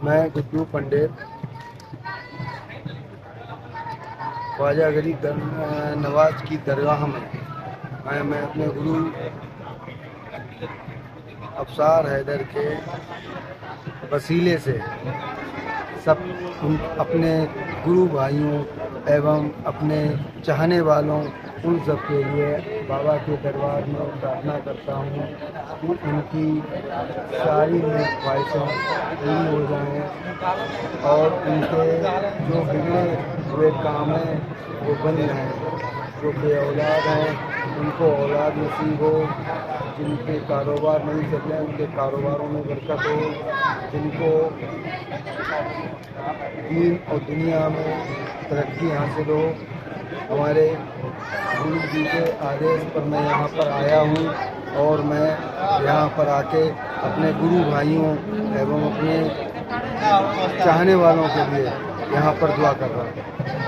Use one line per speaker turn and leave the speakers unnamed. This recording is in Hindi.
मैं गुड्डू पंडित ख्वाजा गरीब नवाज की दरगाह में मैं अपने गुरु अफसार हैदर के वसीले से सब अपने गुरु भाइयों एवं अपने चाहने वालों उन सब के लिए बाबा के दरबार में प्रार्थना करता हूँ कि उनकी सारी ख्वाहिशें पूरी हो जाएं और उनके जो बिगड़े हुए काम हैं वो बन जाएं। जो बेऔलाद हैं उनको औलाद नसीब हो, जिनके कारोबार नहीं चल रहे उनके कारोबारों में बरकत हो, जिनको दीन और दुनिया में तरक्की हासिल हो। हमारे गुरु जी के आदेश पर मैं यहाँ पर आया हूँ और मैं यहाँ पर आके अपने गुरु भाइयों एवं अपने चाहने वालों के लिए यहाँ पर दुआ कर रहा हूँ।